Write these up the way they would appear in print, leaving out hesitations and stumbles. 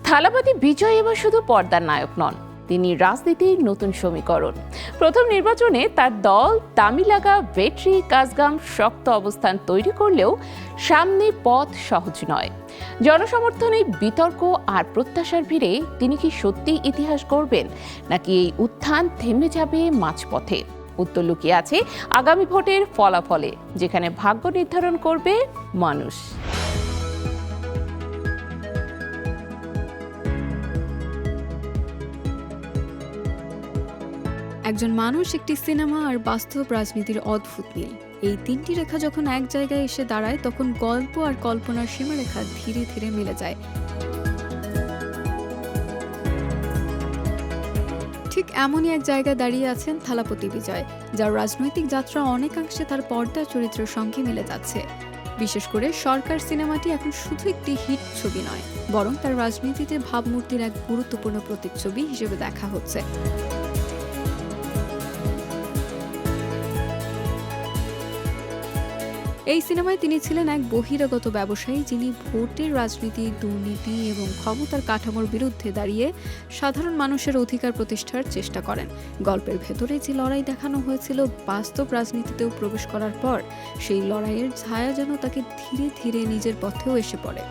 থালাপতি বিজয় এবার শুধু পর্দার নায়ক নন, তিনি রাজনীতির নতুন সমীকরণ। প্রথম নির্বাচনে তার দল তামিলাগা ভেট্রি কাজগাম শক্ত অবস্থান তৈরি করলেও সামনে পথ সহজ নয়। জনসমর্থনে বিতর্ক আর প্রত্যাশার ভিড়ে তিনি কি সত্যি ইতিহাস গড়বেন, নাকি এই উত্থান থেমে যাবে মাঝপথে? উত্তর লুকিয়ে আছে আগামী ভোটের ফলাফলে, যেখানে ভাগ্য নির্ধারণ করবে মানুষ। একজন মানুষ, একটি সিনেমা আর বাস্তব রাজনীতির অদ্ভুত মিল। এই তিনটি রেখা যখন এক জায়গায় এসে দাঁড়ায়, তখন গল্প আর কল্পনার সীমারেখা ধীরে ধীরে মিলে যায়। ঠিক এমনই এক জায়গায় দাঁড়িয়ে আছেন থালাপতি বিজয়, যার রাজনৈতিক যাত্রা অনেকাংশে তার পর্দা চরিত্রের সঙ্গে মিলে যাচ্ছে। বিশেষ করে সরকার সিনেমাটি এখন শুধু একটি হিট ছবি নয়, বরং তার রাজনীতিতে ভাবমূর্তির এক গুরুত্বপূর্ণ প্রতিচ্ছবি হিসেবে দেখা হচ্ছে। এই সিনেমায় তিনি ছিলেন এক বহিরাগত ব্যবসায়ী, যিনি ভোটের রাজনীতি, দুর্নীতি এবং ক্ষমতার কাঠামোর বিরুদ্ধে দাঁড়িয়ে সাধারণ মানুষের অধিকার প্রতিষ্ঠার চেষ্টা করেন। গল্পের ভেতরে যে লড়াই দেখানো হয়েছিল, বাস্তব রাজনীতিতেও প্রবেশ করার পর সেই লড়াইয়ের ছায়া যেন তাকে ধীরে ধীরে নিজের পথেও এসে পড়ে।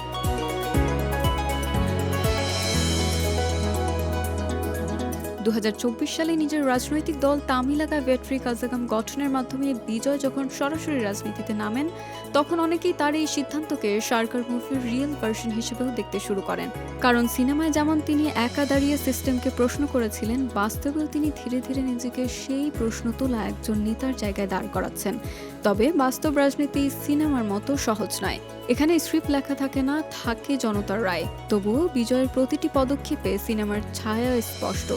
2024 সালে নিজের রাজনৈতিক দল তামিলাগা ভেট্রি কাজাগাম গঠনের মাধ্যমে বিজয় যখন সরাসরি রাজনীতিতে নামেন, তখন অনেকেই তার এই সিদ্ধান্তকে সরকার মুভির রিয়েল ভার্সন হিসেবেও দেখতে শুরু করেন। কারণ সিনেমায় যেমন তিনি একা দাঁড়িয়ে সিস্টেমকে প্রশ্ন করেছিলেন, বাস্তবেও তিনি ধীরে ধীরে নিজেকে সেই প্রশ্ন তোলা একজন নেতার জায়গায় দাঁড় করাচ্ছেন। তবে বাস্তব রাজনীতি সিনেমার মতো সহজ নয়। এখানে স্ক্রিপ্ট লেখা থাকে না, থাকে জনতার রায়। তবুও বিজয়ের প্রতিটি পদক্ষেপে সিনেমার ছায়া স্পষ্ট।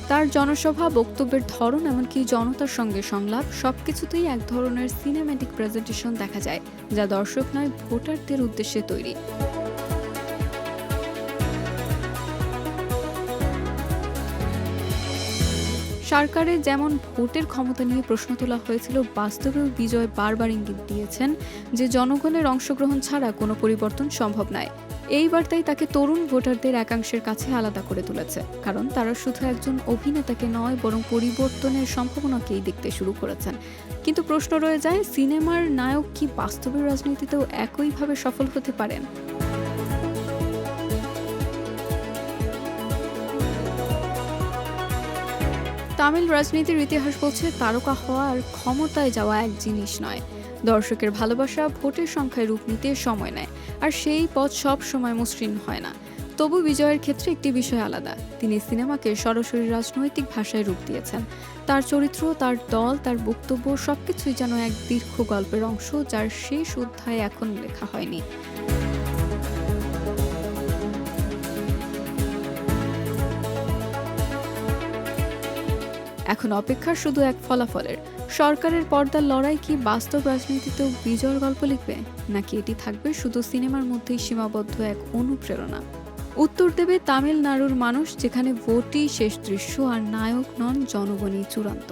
তার জনসভা, বক্তব্যের ধরন, এমনকি জনতার সঙ্গে সংলাপ, সবকিছুতেই এক ধরনের সিনেম্যাটিক প্রেজেন্টেশন দেখা যায়, যা দর্শক নয়, ভোটারদের উদ্দেশ্যে তৈরি। সরকারে যেমন ভোটের ক্ষমতা নিয়ে প্রশ্ন তোলা হয়েছিল, বাস্তবেও বিজয় বারবার ইঙ্গিত দিয়েছেন যে জনগণের অংশগ্রহণ ছাড়া কোনো পরিবর্তন সম্ভব নয়। এই বার্তাই তাকে তরুণ ভোটারদের একাংশের কাছে আলাদা করে তুলেছে, কারণ তারা শুধু একজন অভিনেতাকে নয়, বরং পরিবর্তনের সম্ভাবনাকেই দেখতে শুরু করেছেন। কিন্তু প্রশ্ন রয়ে যায়, সিনেমার নায়ক কি বাস্তবের রাজনীতিতেও একইভাবে সফল হতে পারেন? তামিল রাজনীতির ইতিহাস বলছে, তারকা হওয়া আর ক্ষমতায় যাওয়া এক জিনিস নয়। দর্শকের ভালোবাসা ভোটের সংখ্যায় রূপ নিতে সময় নেয়, আর সেই পথ সব সময় মসৃণ হয় না। তবু বিজয়ের ক্ষেত্রে একটি বিষয় আলাদা। তিনি সিনেমাকে সরাসরি রাজনৈতিক ভাষায় রূপ দিয়েছেন। তার চরিত্র, তার দল, তার বক্তব্য সবকিছুই যেন এক দীর্ঘ গল্পের অংশ, যার শেষ অধ্যায় এখন লেখা হয়নি। এখন অপেক্ষা শুধু এক ফলাফলের। সরকারের পর্দার লড়াই কি বাস্তব রাজনীতিতেও বিজয়ের গল্প লিখবে, নাকি এটি থাকবে শুধু সিনেমার মধ্যেই সীমাবদ্ধ এক অনুপ্রেরণা? উত্তর দেবে তামিলনাড়ুর মানুষ, যেখানে ভোটই শেষ দৃশ্য আর নায়ক নন জনগণই চূড়ান্ত।